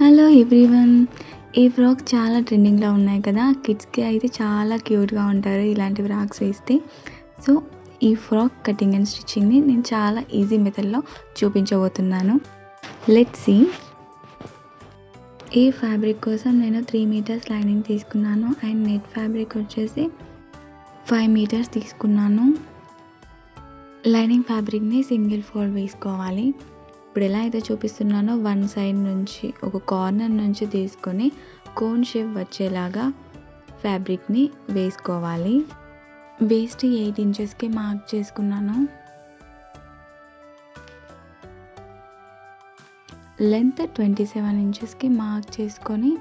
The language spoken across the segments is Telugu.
Hello everyone. ఈ ఫ్రాక్ చాలా ట్రెండింగ్‌లో ఉన్నాయి కదా! కిడ్స్‌కి అయితే చాలా క్యూట్‌గా ఉంటారు ఇలాంటి ఫ్రాక్స్ వేస్తే. సో, ఈ ఫ్రాక్ కటింగ్ అండ్ స్టిచ్చింగ్‌ని నేను చాలా ఈజీ మెథడ్‌లో చూపించబోతున్నాను. Let's see. ఈ ఫ్యాబ్రిక్ కోసం నేను 3 మీటర్స్ లైనింగ్ తీసుకున్నాను అండ్ నెట్ ఫ్యాబ్రిక్ వచ్చేసి 5 మీటర్స్ తీసుకున్నాను. లైనింగ్ ఫ్యాబ్రిక్‌ని సింగిల్ ఫోల్డ్ వేసుకోవాలి. ఇప్పుడు ఎలా అయితే చూపిస్తున్నానో వన్ సైడ్ నుంచి ఒక కార్నర్ నుంచి తీసుకొని కోన్ షేప్ వచ్చేలాగా ఫ్యాబ్రిక్ని వేసుకోవాలి. వేస్ట్ 8 ఇంచెస్కి మార్క్ చేసుకున్నాను. లెంత్ 27 ఇంచెస్కి మార్క్ చేసుకొని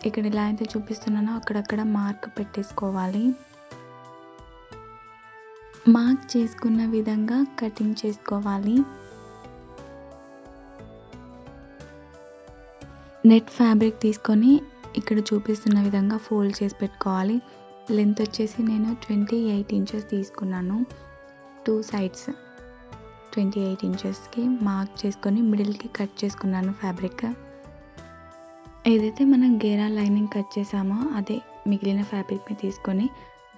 ఇక్కడ ఎలా అయితే చూపిస్తున్నానో అక్కడక్కడ మార్క్ పెట్టేసుకోవాలి. మార్క్ చేసుకున్న విధంగా కటింగ్ చేసుకోవాలి. నెట్ ఫ్యాబ్రిక్ తీసుకొని ఇక్కడ చూపిస్తున్న విధంగా ఫోల్డ్ చేసి పెట్టుకోవాలి. లెంత్ వచ్చేసి నేను 28 ఇంచెస్ తీసుకున్నాను. 2 సైడ్స్ 28 ఇంచెస్కి మార్క్ చేసుకొని మిడిల్కి కట్ చేసుకున్నాను ఫ్యాబ్రిక్. ఏదైతే మనం గేరా లైనింగ్ కట్ చేసామో అదే మిగిలిన ఫ్యాబ్రిక్ని తీసుకొని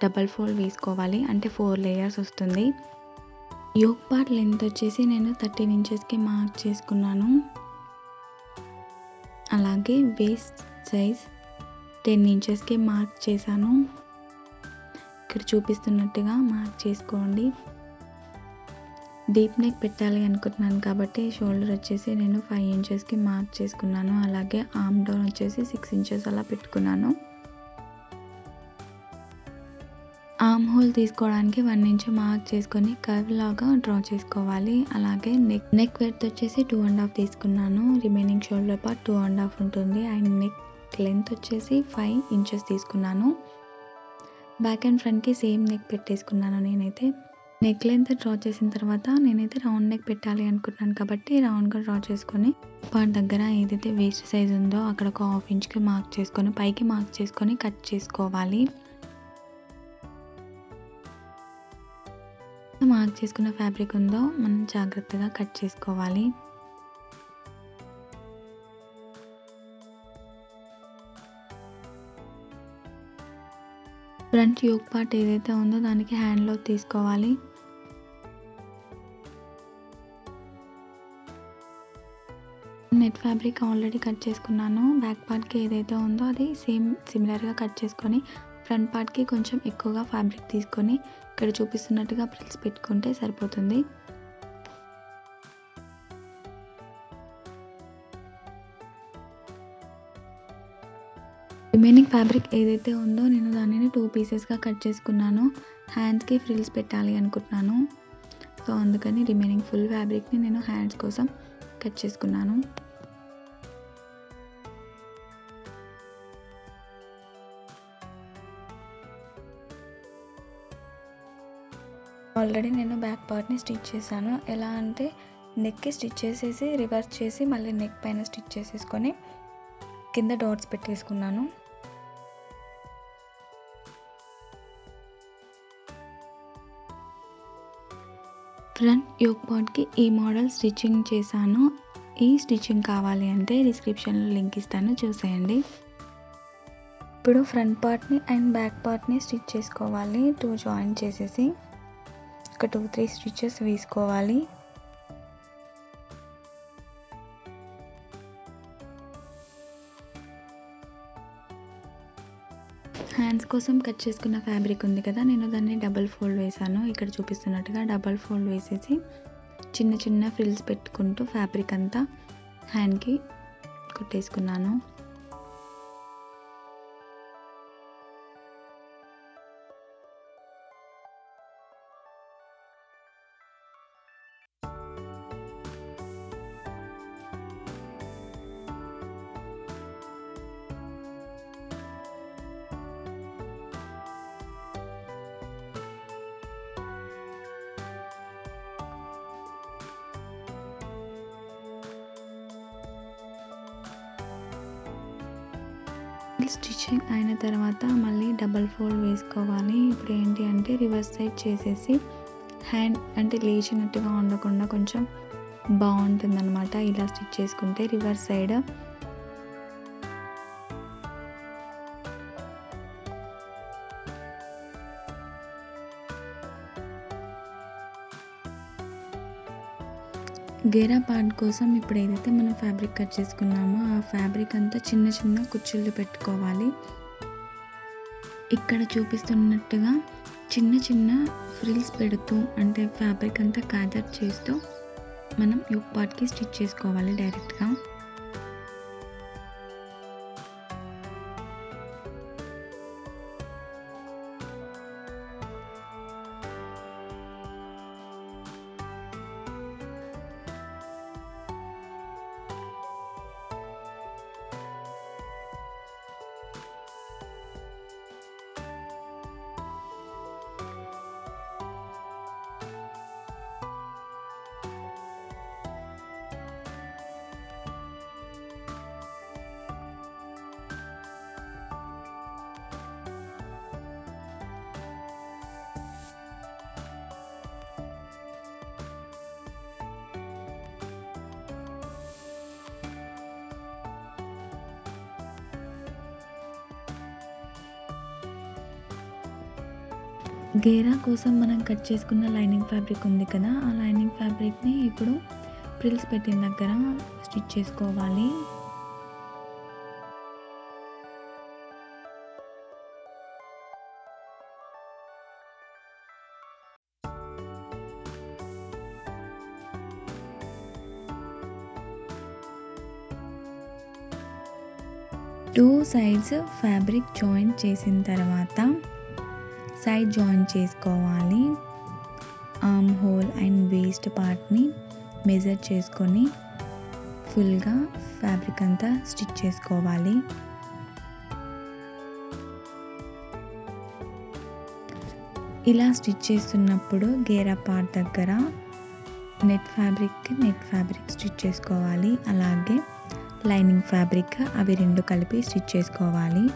డబల్ ఫోల్డ్ వేసుకోవాలి. అంటే 4 లేయర్స్ వస్తుంది. యోక్ పార్ట్ లెంత్ వచ్చేసి నేను 13 ఇంచెస్కి మార్క్ చేసుకున్నాను. అలాగే వేస్ట్ సైజ్ 10 ఇంచెస్కి మార్క్ చేశాను. ఇక్కడ చూపిస్తున్నట్టుగా మార్క్ చేసుకోండి. డీప్ నెక్ పెట్టాలి అనుకుంటున్నాను కాబట్టి షోల్డర్ వచ్చేసి నేను 5 ఇంచెస్కి మార్క్ చేసుకున్నాను. అలాగే ఆర్మ్ డౌన్ వచ్చేసి 6 ఇంచెస్ అలా పెట్టుకున్నాను. ఆర్మ్ హోల్ తీసుకోవడానికి 1 ఇంచ్ మార్క్ చేసుకొని కర్వ్ లాగా డ్రా చేసుకోవాలి. అలాగే నెక్ విడ్త్ వచ్చేసి 2.5 తీసుకున్నాను. రిమైనింగ్ షోల్డర్ పార్ట్ 2.5 ఉంటుంది. అండ్ నెక్ లెంత్ వచ్చేసి 5 ఇంచెస్ తీసుకున్నాను. బ్యాక్ అండ్ ఫ్రంట్కి సేమ్ నెక్ పెట్టేసుకున్నాను. నేనైతే నెక్ లెంత్ డ్రా చేసిన తర్వాత నేనైతే రౌండ్ నెక్ పెట్టాలి అనుకుంటున్నాను కాబట్టి రౌండ్గా డ్రా చేసుకొని పార్ట్ దగ్గర ఏదైతే వేస్ట్ సైజ్ ఉందో అక్కడ ఒక 1/2 ఇంచ్కి మార్క్ చేసుకొని పైకి మార్క్ చేసుకొని కట్ చేసుకోవాలి. మార్క్ చేసుకున్న ఫ్యాబ్రిక్ ఉందో మనం జాగ్రత్తగా కట్ చేసుకోవాలి. ఫ్రంట్ యోక్ పార్ట్ ఏదైతే ఉందో దానికి హ్యాండ్లో తీసుకోవాలి. నెట్ ఫ్యాబ్రిక్ ఆల్రెడీ కట్ చేసుకున్నాను. బ్యాక్ పార్ట్కి ఏదైతే ఉందో అది సిమిలర్గా కట్ చేసుకొని ఫ్రంట్ పార్ట్కి కొంచెం ఎక్కువగా ఫ్యాబ్రిక్ తీసుకొని ఇక్కడ చూపిస్తున్నట్టుగా ప్రిల్స్ పెట్టుకుంటే సరిపోతుంది. రిమైనింగ్ ఫ్యాబ్రిక్ ఏదైతే ఉందో నేను దానిని 2 పీసెస్గా కట్ చేసుకున్నాను. హ్యాండ్స్కి ఫ్రిల్స్ పెట్టాలి అనుకుంటున్నాను. సో అందుకని రిమైనింగ్ ఫుల్ ఫ్యాబ్రిక్ని నేను హ్యాండ్స్ కోసం కట్ చేసుకున్నాను. ఆల్రెడీ నేను బ్యాక్ పార్ట్ని స్టిచ్ చేశాను. ఎలా అంటే నెక్కి స్టిచ్ చేసేసి రివర్స్ చేసి మళ్ళీ నెక్ పైన స్టిచ్ చేసేసుకొని కింద డాట్స్ పెట్టేసుకున్నాను. ఫ్రంట్ యోక్ పార్ట్కి ఈ మోడల్ స్టిచ్చింగ్ చేశాను. ఈ స్టిచ్చింగ్ కావాలి అంటే డిస్క్రిప్షన్లో లింక్ ఇస్తాను, చూసేయండి. ఇప్పుడు ఫ్రంట్ పార్ట్ని అండ్ బ్యాక్ పార్ట్ని స్టిచ్ చేసుకోవాలి. 2 జాయిన్ చేసేసి ఒక 2-3 స్టిచెస్ వేసుకోవాలి. హ్యాండ్స్ కోసం కట్ చేసుకున్న ఫ్యాబ్రిక్ ఉంది కదా, నేను దాన్ని డబల్ ఫోల్డ్ వేసాను. ఇక్కడ చూపిస్తున్నట్టుగా డబల్ ఫోల్డ్ వేసేసి చిన్న చిన్న ఫ్రిల్స్ పెట్టుకుంటూ ఫ్యాబ్రిక్ అంతా హ్యాండ్కి కుట్టేసుకున్నాను. స్టిచ్చింగ్ అయిన తర్వాత మళ్ళీ డబల్ ఫోల్డ్ వేసుకోవాలి. ఇప్పుడు ఏంటి అంటే రివర్స్ సైడ్ చేసేసి హ్యాండ్ అంటే లేచినట్టుగా ఉండకుండా కొంచెం బాగుంటుందన్నమాట ఇలా స్టిచ్ చేసుకుంటే. రివర్స్ సైడ్ గేరా పార్ట్ కోసం ఇప్పుడు ఏదైతే మనం ఫ్యాబ్రిక్ కట్ చేసుకున్నామో ఆ ఫ్యాబ్రిక్ అంతా చిన్న చిన్న కుచ్చుళ్ళు పెట్టుకోవాలి. ఇక్కడ చూపిస్తున్నట్టుగా చిన్న చిన్న ఫ్రిల్స్ పెడుతూ అంటే ఫ్యాబ్రిక్ అంతా గ్యాదర్ చేస్తూ మనం యోక్ పార్ట్కి స్టిచ్ చేసుకోవాలి డైరెక్ట్గా. గేరా కోసం మనం కట్ చేసుకున్న లైనింగ్ ఫ్యాబ్రిక్ ఉంది కదా, ఆ లైనింగ్ ఫ్యాబ్రిక్ని ఇప్పుడు ఫ్రిల్స్ పెట్టిన దగ్గర స్టిచ్ చేసుకోవాలి. టూ సైడ్స్ ఫ్యాబ్రిక్ జాయిన్ చేసిన తర్వాత సైడ్ జాయిన్ చేసుకోవాలి. ఆర్మ్ హోల్ అండ్ వేస్ట్ పార్ట్ని మెజర్ చేసుకొని ఫుల్గా ఫ్యాబ్రిక్ అంతా స్టిచ్ చేసుకోవాలి. ఇలా స్టిచ్ చేస్తున్నప్పుడు గేరా పార్ట్ దగ్గర నెట్ ఫ్యాబ్రిక్ స్టిచ్ చేసుకోవాలి. అలాగే లైనింగ్ ఫ్యాబ్రిక్ అవి రెండు కలిపి స్టిచ్ చేసుకోవాలి.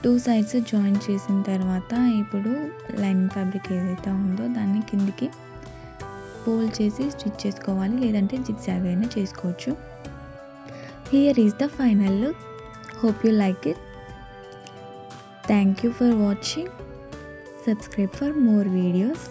టూ సైడ్స్ జాయిన్ చేసిన తర్వాత ఇప్పుడు లైనింగ్ ఫ్యాబ్రిక్ ఏదైతే ఉందో దాన్ని కిందికి ఫోల్డ్ చేసి స్టిచ్ చేసుకోవాలి, లేదంటే జిగ్జాగ్ అయినా చేసుకోవచ్చు. Here is the final look. Hope you like it. Thank you for watching. Subscribe for more videos.